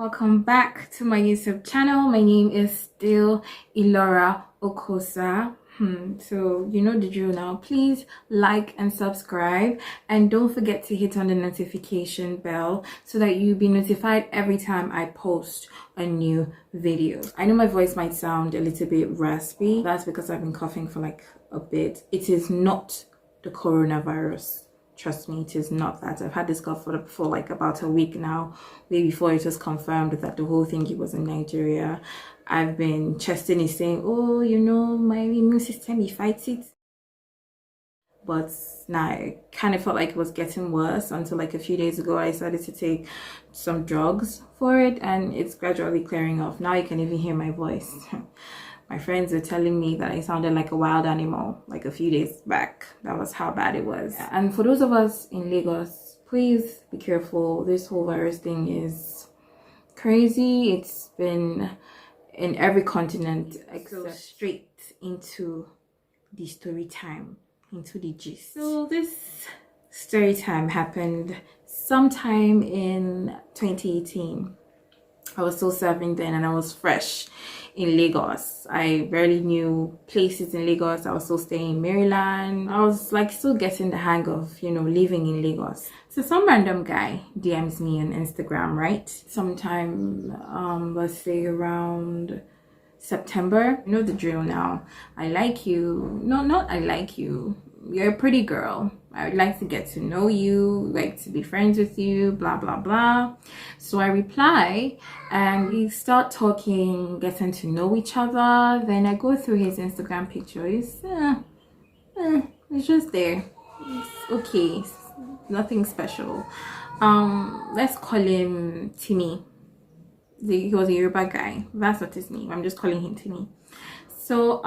Welcome back to my YouTube channel. My name is still Ilora Okosa. So you know the drill now. Please like and subscribe, and don't forget to hit on the notification bell so that you'll be notified every time I post a new video. I know my voice might sound a little bit raspy. That's because I've been coughing for like a bit. It is not the coronavirus. Trust me, it is not that. I've had this cough for like about a week now, way before it was confirmed that the whole thing was in Nigeria. I've been chesting it saying, oh, you know, my immune system, it fights it. But now I kind of felt like it was getting worse until like a few days ago I started to take some drugs for it, and it's gradually clearing off. Now you can even hear my voice. My friends were telling me that I sounded like a wild animal like a few days back. That was how bad it was. And for those of us in Lagos, please be careful. This whole virus thing is crazy. It's been in every continent except straight into the story time, into the gist. So this story time happened sometime in 2018. I was still serving then and I was fresh in Lagos. I barely knew places in Lagos. I was still staying in Maryland. I was like still getting the hang of, you know, living in Lagos. So some random guy DMs me on Instagram, right? Sometime, let's say around September. You know the drill now. I like you. No, not I like you. You're a pretty girl. I would like to get to know you, like to be friends with you, blah blah blah. So I reply and we start talking, getting to know each other. Then I go through his Instagram pictures. It's just there. It's okay. It's nothing special. Let's call him Timmy. He was a Yoruba guy. That's not his name. I'm just calling him Timmy. So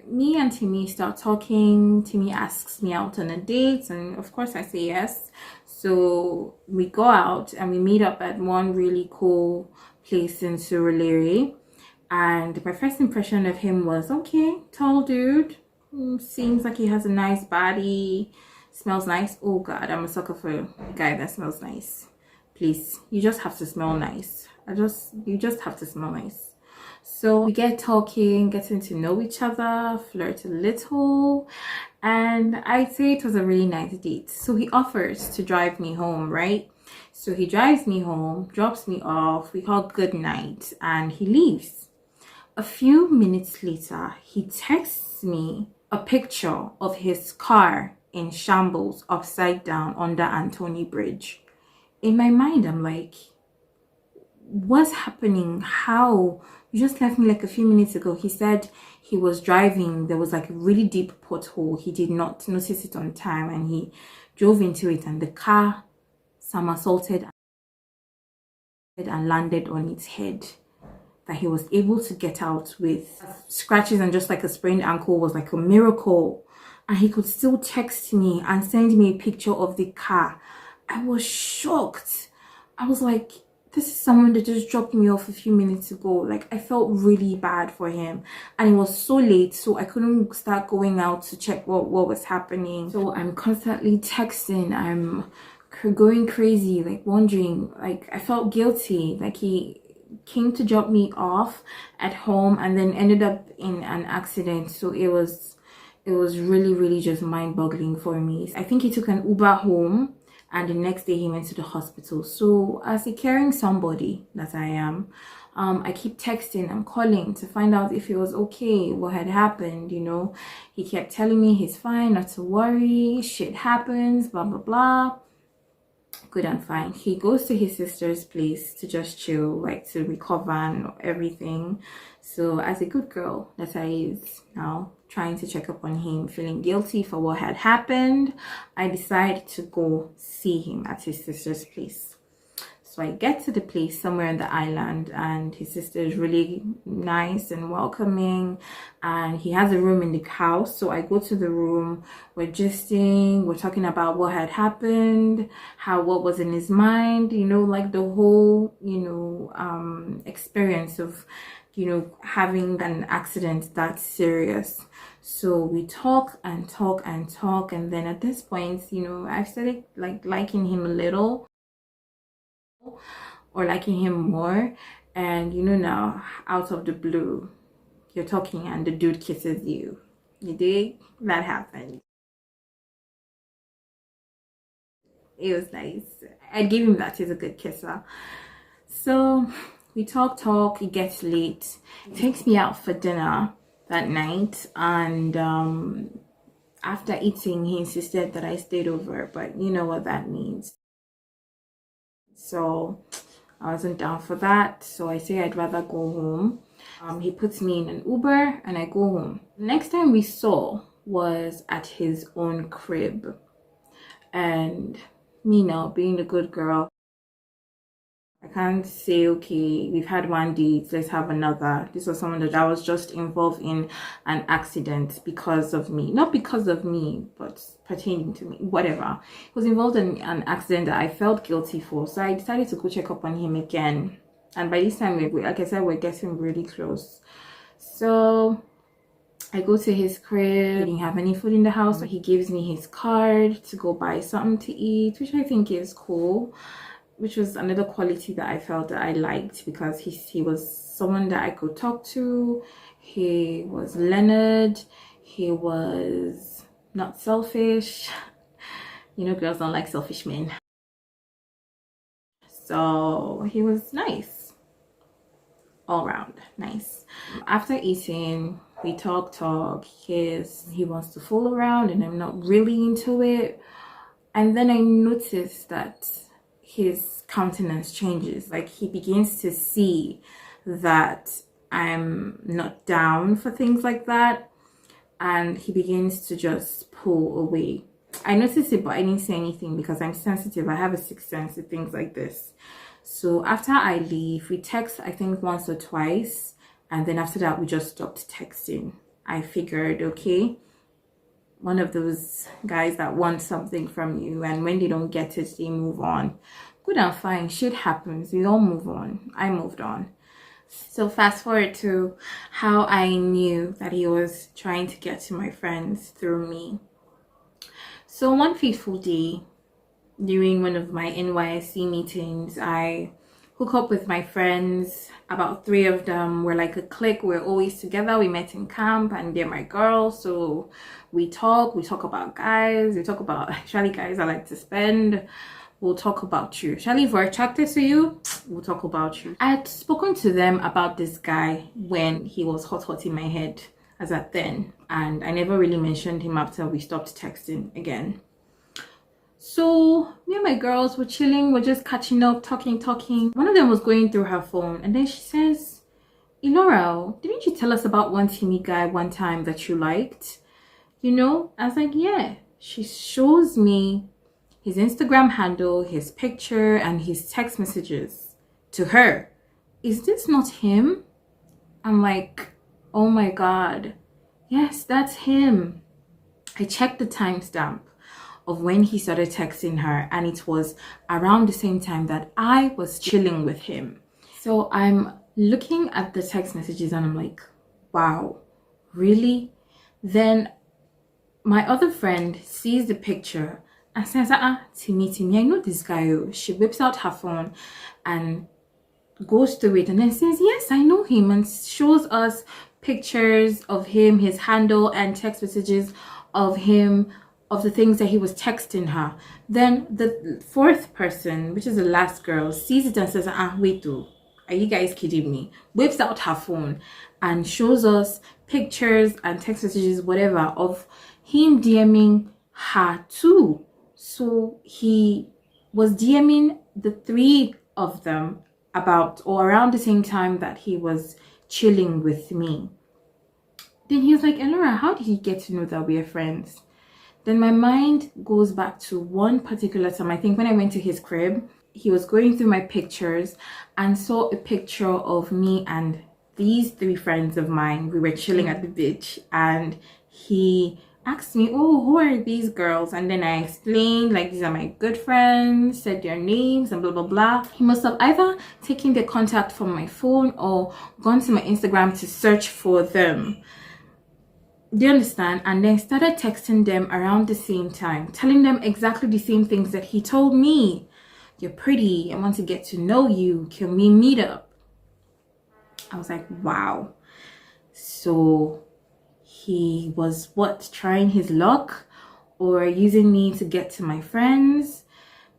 me and Timmy start talking. Timmy asks me out on a date, and of course I say yes. So we go out and we meet up at one really cool place in Surulere. And my first impression of him was, okay, tall dude, seems like he has a nice body, smells nice. Oh god, I'm a sucker for a guy that smells nice. Please, you just have to smell nice. You just have to smell nice. So we get talking, getting to know each other, flirt a little, and I'd say it was a really nice date. So he offers to drive me home, right? So he drives me home, drops me off, we call good night, and he leaves. A few minutes later, he texts me a picture of his car in shambles, upside down under Anthony Bridge. In my mind, I'm like, what's happening? How? You just left me like a few minutes ago. He said he was driving. There was like a really deep pothole. He did not notice it on time and he drove into it, and the car somersaulted and landed on its head. That he was able to get out with scratches and just like a sprained ankle was like a miracle. And he could still text me and send me a picture of the car. I was shocked. I was like, this is someone that just dropped me off a few minutes ago. Like, I felt really bad for him, and it was so late, so I couldn't start going out to check what was happening. So I'm constantly texting, I'm going crazy, like wondering, like I felt guilty. Like he came to drop me off at home and then ended up in an accident. So it was really just mind-boggling for me. I think he took an Uber home, and the next day he went to the hospital. So as a caring somebody that I am, I keep texting and calling to find out if he was okay, what had happened, you know. He kept telling me he's fine, not to worry, shit happens, blah blah blah. Good and fine. He goes to his sister's place to just chill, like to recover and everything. So as a good girl that I is now, trying to check up on him, feeling guilty for what had happened, I decided to go see him at his sister's place. So I get to the place somewhere in the island, and his sister is really nice and welcoming, and he has a room in the house. So I go to the room, we're gisting, we're talking about what had happened, what was in his mind, you know, like the whole, you know, experience of, you know, having an accident that serious. So we talk and talk and talk, and then at this point, you know, I've started like liking him a little. or liking him more, and you know, now out of the blue you're talking and the dude kisses you. You dig? That happened. It was nice. I'd give him that. He's a good kisser. So we talk, it gets late. He takes me out for dinner that night, and after eating he insisted that I stayed over, but you know what that means. So I wasn't down for that, so I say I'd rather go home. He puts me in an Uber and I go home. Next time we saw was at his own crib, and me now being the good girl, I can't say, okay, we've had one date, let's have another. This was someone that I was just involved in an accident because of me. Not because of me, but pertaining to me, whatever. He was involved in an accident that I felt guilty for. So I decided to go check up on him again. And by this time, like I said, we're getting really close. So I go to his crib. He didn't have any food in the house, so he gives me his card to go buy something to eat, which I think is cool. Which was another quality that I felt that I liked, because he was someone that I could talk to. He was learned. He was not selfish. You know, girls don't like selfish men. So he was nice. All around nice. After eating, we talk. He wants to fool around and I'm not really into it. And then I noticed that his countenance changes. Like, he begins to see that I'm not down for things like that, and he begins to just pull away. I noticed it, but I didn't say anything because I'm sensitive. I have a sixth sense to things like this. So after I leave, we text, I think, once or twice, and then after that we just stopped texting. I figured, okay, one of those guys that want something from you, and when they don't get it, they move on. Good and fine, shit happens, we all move on. I moved on. So fast forward to how I knew that he was trying to get to my friends through me. So one fateful day, during one of my NYSC meetings, I hook up with my friends. About 3 of them were like a clique. We're always together. We met in camp and they're my girls. So we talk about guys. We talk about actually guys I like to spend. We'll talk about you. Charlie, if we're attracted to you, we'll talk about you. I had spoken to them about this guy when he was hot in my head as at then. And I never really mentioned him after we stopped texting again. So me and my girls were chilling, we're just catching up, talking. One of them was going through her phone, and then she says, Elora, didn't you tell us about one Timmy guy one time that you liked? You know? I was like, yeah. She shows me his Instagram handle, his picture, and his text messages to her. Is this not him? I'm like, oh my god, yes, that's him. I checked the timestamp of when he started texting her, and it was around the same time that I was chilling with him. So I'm looking at the text messages and I'm like, wow, really? Then my other friend sees the picture and says, Timmy, I know this guy. She whips out her phone and goes through it and then says, yes, I know him, and shows us pictures of him, his handle, and text messages of him, of the things that he was texting her. Then the 4th person, which is the last girl, sees it and says, wait, are you guys kidding me? Whips out her phone and shows us pictures and text messages, whatever, of him DMing her too. So he was DMing the 3 of them about or around the same time that he was chilling with me. Then he was like, Elora, how did he get to know that we're friends? Then my mind goes back to one particular time. I think when I went to his crib, he was going through my pictures and saw a picture of me and these 3 friends of mine. We were chilling at the beach, and he asked me, oh, who are these girls? And then I explained, like, these are my good friends, said their names and blah blah blah. He must have either taken their contact from my phone or gone to my Instagram to search for them. Do you understand? And then started texting them around the same time, telling them exactly the same things that he told me. you're pretty. I want to get to know you. Can we meet up? I was like, wow. So he was trying his luck or using me to get to my friends?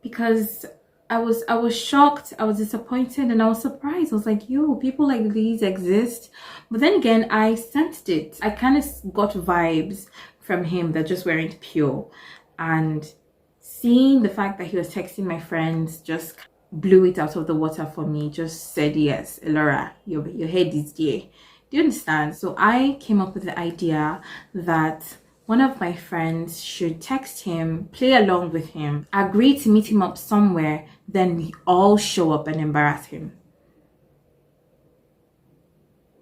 Because I was shocked, I was disappointed, and I was surprised. I was like, yo, people like these exist. But then again, I sensed it. I kind of got vibes from him that just weren't pure. And seeing the fact that he was texting my friends just blew it out of the water for me. Just said, yes, Elora, your head is there. Do you understand? So I came up with the idea that one of my friends should text him, play along with him, agree to meet him up somewhere, then we all show up and embarrass him.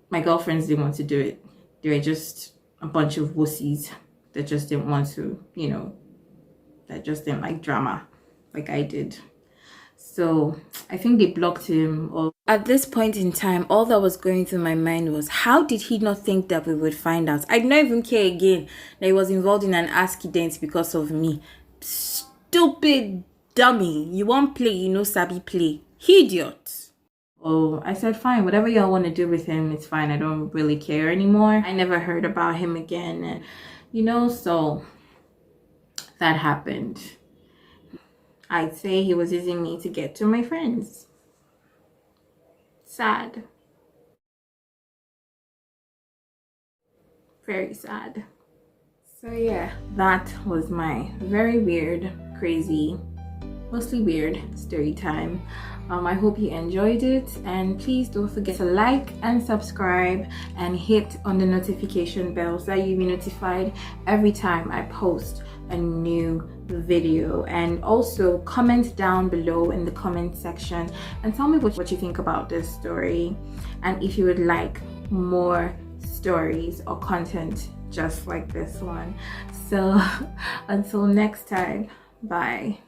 My girlfriends didn't want to do it. They were just a bunch of wussies that just didn't want to, that just didn't like drama like I did. So I think they blocked him. Or at this point in time, all that was going through my mind was, how did he not think that we would find out? I did not even care again that he was involved in an accident because of me. Stupid dummy. You won't play, sabi play. Idiot. Oh, I said, fine, whatever y'all want to do with him, it's fine. I don't really care anymore. I never heard about him again. And, so that happened. I'd say he was using me to get to my friends. Sad. Very sad. So yeah, that was my very weird, crazy, mostly weird story time. I hope you enjoyed it, and please don't forget to like and subscribe and hit on the notification bell so that you'll be notified every time I post a new video. And also comment down below in the comment section and tell me what you think about this story, and if you would like more stories or content just like this one. So until next time, bye.